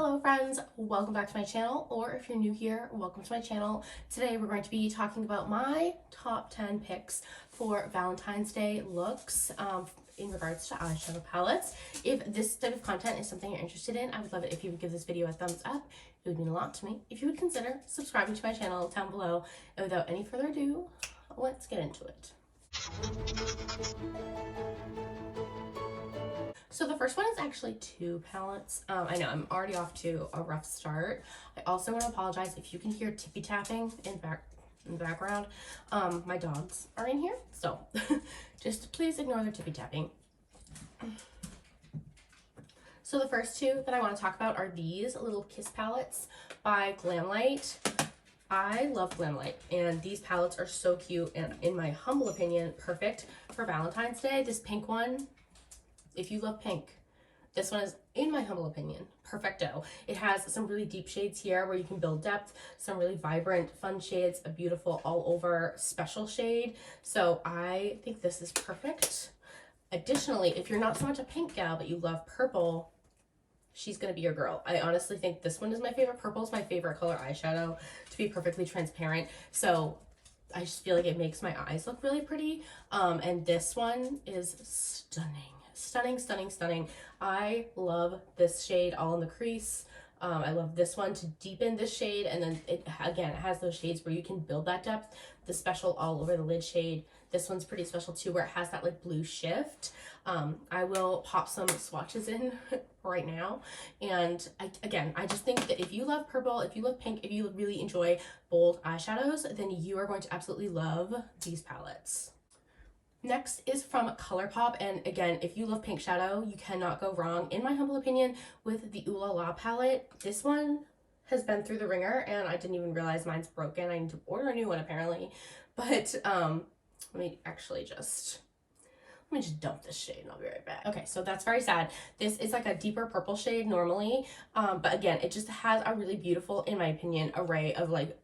Hello friends, welcome back to my channel, or if you're new here, welcome to my channel. Today we're going to be talking about my top 10 picks for Valentine's Day looks in regards to eyeshadow palettes. If this type of content is something you're interested in, I would love it if you would give this video a thumbs up. It would mean a lot to me if you would consider subscribing to my channel down below. And without any further ado, let's get into it. So the first one is actually two palettes. I know I'm already off to a rough start. I also want to apologize if you can hear tippy tapping in the background. My dogs are in here, so just please ignore their tippy tapping. So the first two that I want to talk about are these little kiss palettes by Glamlight. I love Glamlight, and these palettes are so cute and, in my humble opinion, perfect for Valentine's Day. This pink one, if you love pink, this one is, in my humble opinion, perfecto. It has some really deep shades here where you can build depth, some really vibrant, fun shades, a beautiful all over special shade. So I think this is perfect. Additionally, if you're not so much a pink gal, but you love purple, she's gonna be your girl. I honestly think this one is my favorite. Purple is my favorite color eyeshadow, to be perfectly transparent. So I just feel like it makes my eyes look really pretty. And this one is stunning. Stunning, stunning, stunning. I love this shade all in the crease. I love this one to deepen this shade, and then it has those shades where you can build that depth. The special all over the lid shade, this one's pretty special too, where it has that like blue shift. I will pop some swatches in right now, and I just think that if you love purple, if you love pink, if you really enjoy bold eyeshadows, then you are going to absolutely love these palettes. Next is from ColourPop, and again, if you love pink shadow, you cannot go wrong, in my humble opinion, with the Ooh La La palette. This one has been through the ringer, and I didn't even realize mine's broken. I need to order a new one apparently, but let me just dump this shade and I'll be right back. Okay, so that's very sad. This is like a deeper purple shade normally, but again, it just has a really beautiful, in my opinion, array of like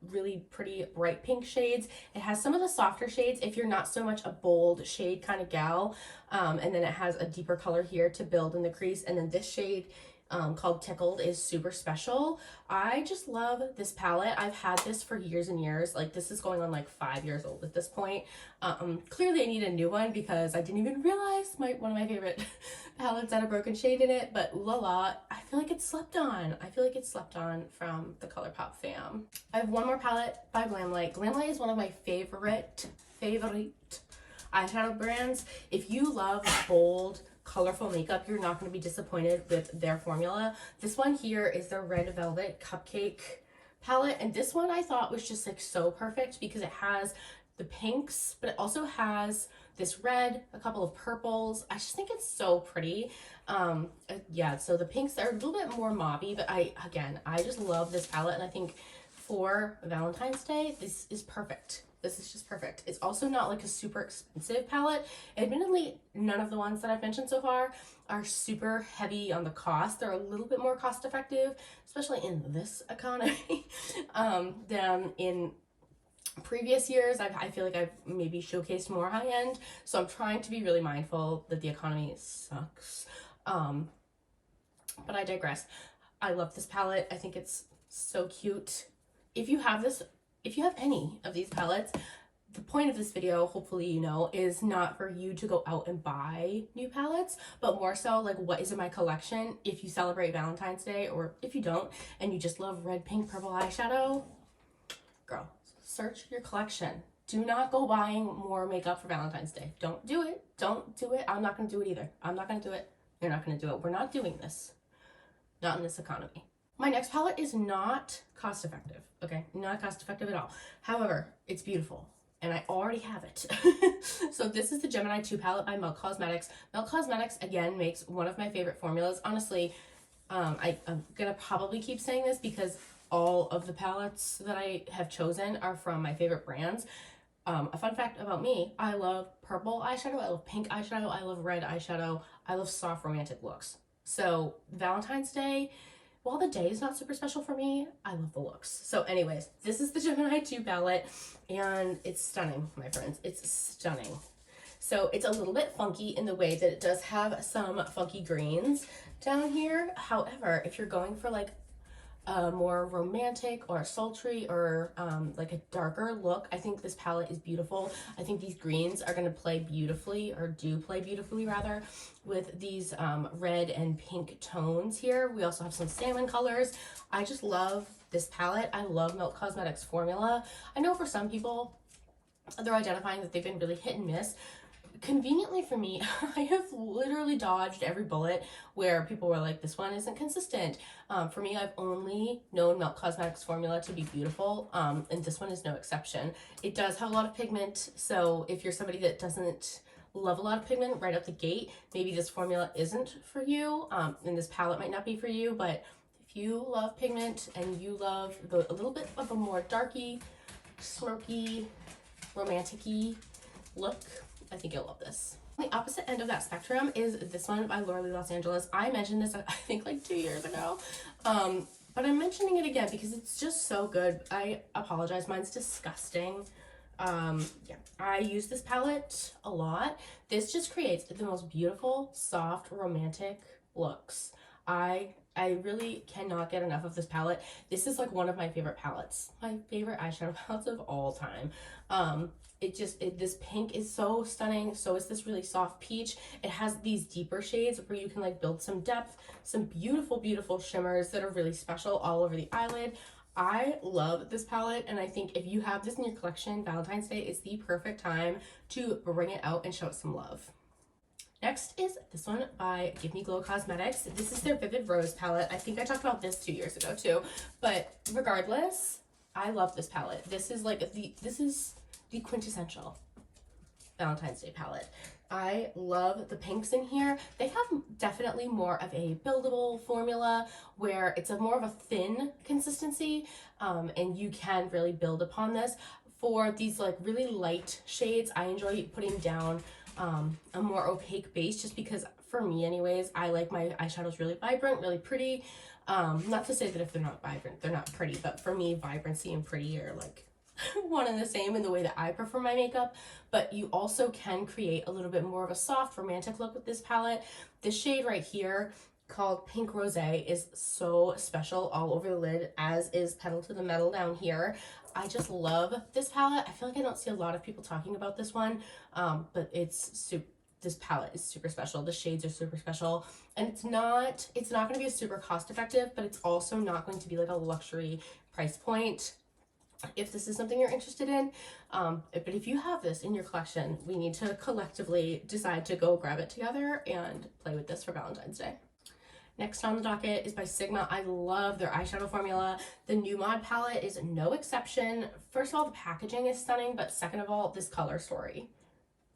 really pretty bright pink shades. It has some of the softer shades if you're not so much a bold shade kind of gal, and then it has a deeper color here to build in the crease, and then this shade called Tickled is super special. I just love this palette. I've had this for years and years. Like, this is going on like 5 years old at this point. Clearly I need a new one because I didn't even realize one of my favorite palettes had a broken shade in it. But Ooh La La, I feel like it's slept on. I feel like it's slept on from the ColourPop fam. I have one more palette by Glamlight. Glamlight is one of my favorite eyeshadow brands. If you love bold, colorful makeup, you're not going to be disappointed with their formula. This one here is their Red Velvet Cupcake palette, and this one I thought was just like so perfect because it has the pinks, but it also has this red, a couple of purples. I just think it's so pretty. Yeah, so the pinks are a little bit more mauvey, but I just love this palette, and I think for Valentine's Day, this is perfect. This is just perfect. It's also not like a super expensive palette. Admittedly, none of the ones that I've mentioned so far are super heavy on the cost. They're a little bit more cost effective, especially in this economy, than in previous years. I feel like I've maybe showcased more high end, so I'm trying to be really mindful that the economy sucks. But I digress. I love this palette. I think it's so cute. If you have any of these palettes, the point of this video, hopefully you know, is not for you to go out and buy new palettes, but more so like what is in my collection if you celebrate Valentine's Day, or if you don't and you just love red, pink, purple eyeshadow. Girl, search your collection. Do not go buying more makeup for Valentine's Day. Don't do it. Don't do it. I'm not going to do it either. I'm not going to do it. You're not going to do it. We're not doing this. Not in this economy. My next palette is not cost effective, okay? Not cost effective at all. However, it's beautiful, and I already have it. So this is the Gemini 2 palette by Milk Cosmetics. Milk Cosmetics, again, makes one of my favorite formulas. Honestly, I'm gonna probably keep saying this because all of the palettes that I have chosen are from my favorite brands. A fun fact about me, I love purple eyeshadow, I love pink eyeshadow, I love red eyeshadow, I love soft romantic looks. So Valentine's Day, while the day is not super special for me, I love the looks. So anyways, this is the Gemini 2 palette, and it's stunning, my friends. It's stunning. So it's a little bit funky in the way that it does have some funky greens down here. However, if you're going for like a more romantic or sultry or like a darker look, I think this palette is beautiful. I think these greens are going to play beautifully, or do play beautifully rather, with these red and pink tones here. We also have some salmon colors. I just love this palette. I love Milk Cosmetics formula. I know for some people they're identifying that they've been really hit and miss. Conveniently for me, I have literally dodged every bullet where people were like, this one isn't consistent. For me, I've only known Milk Cosmetics formula to be beautiful, and this one is no exception. It does have a lot of pigment, so if you're somebody that doesn't love a lot of pigment right out the gate, maybe this formula isn't for you, and this palette might not be for you. But if you love pigment and you love a little bit of a more darky, smoky, romantic-y look, I think you'll love this. The opposite end of that spectrum is this one by Laura Los Angeles. I mentioned this, I think, like 2 years ago, but I'm mentioning it again because it's just so good. I apologize, mine's disgusting. Yeah, I use this palette a lot. This just creates the most beautiful, soft, romantic looks. I really cannot get enough of this palette. This is like one of my favorite palettes, my favorite eyeshadow palettes of all time. This pink is so stunning. So is this really soft peach. It has these deeper shades where you can like build some depth, some beautiful, beautiful shimmers that are really special all over the eyelid. I love this palette, and I think if you have this in your collection, Valentine's Day is the perfect time to bring it out and show it some love. Next is this one by Give Me Glow Cosmetics. This is their Vivid Rose palette. I think I talked about this 2 years ago too, but regardless, I love this palette. This is the quintessential Valentine's Day palette. I love the pinks in here. They have definitely more of a buildable formula where it's more of a thin consistency, and you can really build upon this. For these like really light shades, I enjoy putting down a more opaque base, just because for me anyways, I like my eyeshadows really vibrant, really pretty. Not to say that if they're not vibrant, they're not pretty, but for me, vibrancy and pretty are like one and the same in the way that I prefer my makeup. But you also can create a little bit more of a soft romantic look with this palette. This shade right here called Pink Rosé is so special all over the lid, as is Pedal to the Metal down here. I just love this palette. I feel like I don't see a lot of people talking about this one, but this palette is super special. The shades are super special, and it's not going to be a super cost effective, but it's also not going to be like a luxury price point if this is something you're interested in. But if you have this in your collection, we need to collectively decide to go grab it together and play with this for Valentine's Day. Next on the docket is by Sigma. I love their eyeshadow formula. The New Mod palette is no exception. First of all, the packaging is stunning, but second of all, this color story.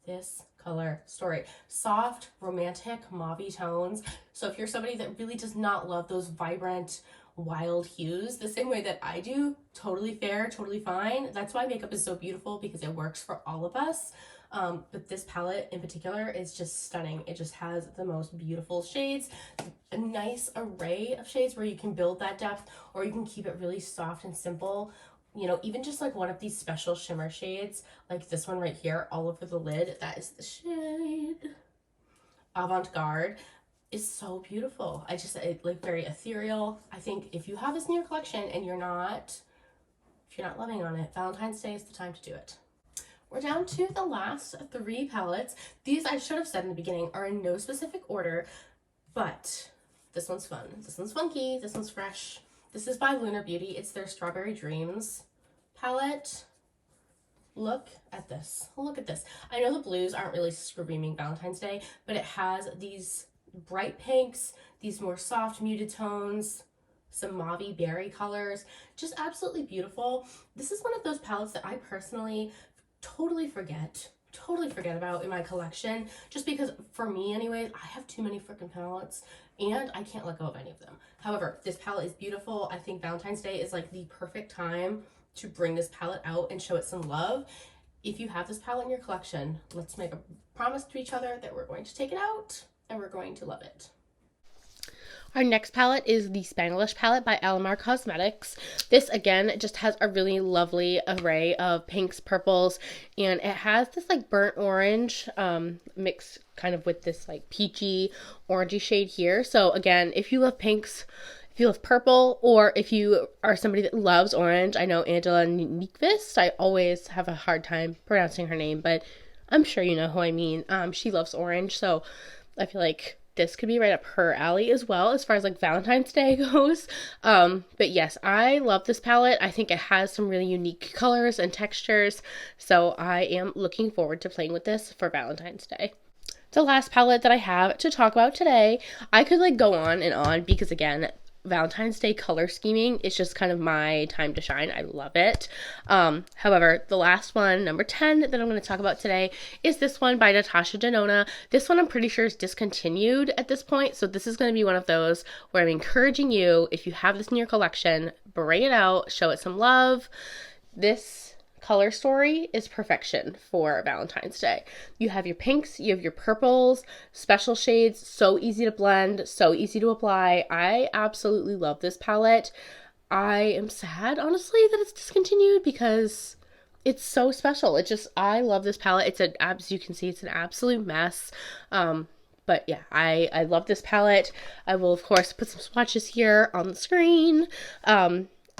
This color story. Soft, romantic, mauve tones. So if you're somebody that really does not love those vibrant, wild hues the same way that I do, totally fair, totally fine. That's why makeup is so beautiful, because it works for all of us. But this palette in particular is just stunning. It just has the most beautiful shades, a nice array of shades where you can build that depth, or you can keep it really soft and simple. You know, even just like one of these special shimmer shades, like this one right here, all over the lid, that is the shade Avant-Garde, is so beautiful. Like very ethereal. I think if you have this in your collection and you're not loving on it, Valentine's Day is the time to do it. We're down to the last 3 palettes. These, I should have said in the beginning, are in no specific order, but this one's fun. This one's funky. This one's fresh. This is by Lunar Beauty. It's their Strawberry Dreams palette. Look at this. Look at this. I know the blues aren't really screaming Valentine's Day, but it has these bright pinks, these more soft muted tones, some mauve berry colors. Just absolutely beautiful. This is one of those palettes that I personally totally forget about in my collection, just because for me anyways, I have too many freaking palettes and I can't let go of any of them. However, this palette is beautiful. I think Valentine's Day is like the perfect time to bring this palette out and show it some love. If you have this palette in your collection, let's make a promise to each other that we're going to take it out and we're going to love it. Our next palette is the Spanglish palette by Alamar Cosmetics. This again just has a really lovely array of pinks, purples, and it has this like burnt orange mixed kind of with this like peachy orangey shade here. So again, if you love pinks, if you love purple, or if you are somebody that loves orange, I know Angela Nyqvist, I always have a hard time pronouncing her name, but I'm sure you know who I mean. She loves orange, so I feel like this could be right up her alley as well as far as like Valentine's Day goes. But yes, I love this palette. I think it has some really unique colors and textures, so I am looking forward to playing with this for Valentine's Day. The last palette that I have to talk about today, I could like go on and on because again, Valentine's Day color scheming is just kind of my time to shine. I love it. However, the last one, number 10, that I'm going to talk about today is this one by Natasha Denona. This one I'm pretty sure is discontinued at this point, so this is going to be one of those where I'm encouraging you, if you have this in your collection, bring it out, show it some love. This color story is perfection for Valentine's Day. You have your pinks, you have your purples, special shades, so easy to blend, so easy to apply. I absolutely love this palette. I am sad, honestly, that it's discontinued because it's so special. I love this palette. As you can see, it's an absolute mess. But yeah, I love this palette. I will, of course, put some swatches here on the screen.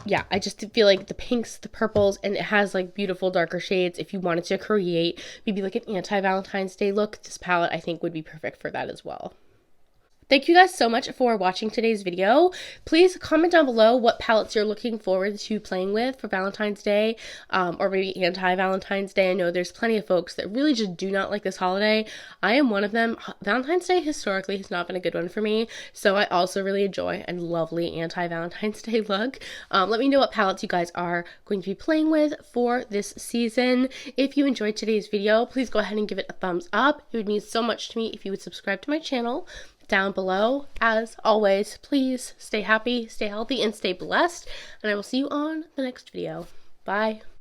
Yeah, I just feel like the pinks, the purples, and it has like beautiful darker shades. If you wanted to create maybe like an anti-Valentine's Day look, this palette I think would be perfect for that as well. Thank you guys so much for watching today's video. Please comment down below what palettes you're looking forward to playing with for Valentine's Day, or maybe anti-Valentine's Day. I know there's plenty of folks that really just do not like this holiday. I am one of them. Valentine's Day historically has not been a good one for me, so I also really enjoy a lovely anti-Valentine's Day look. Let me know what palettes you guys are going to be playing with for this season. If you enjoyed today's video, please go ahead and give it a thumbs up. It would mean so much to me if you would subscribe to my channel. Down below, as always, please stay happy, stay healthy, and stay blessed, and I will see you on the next video. Bye.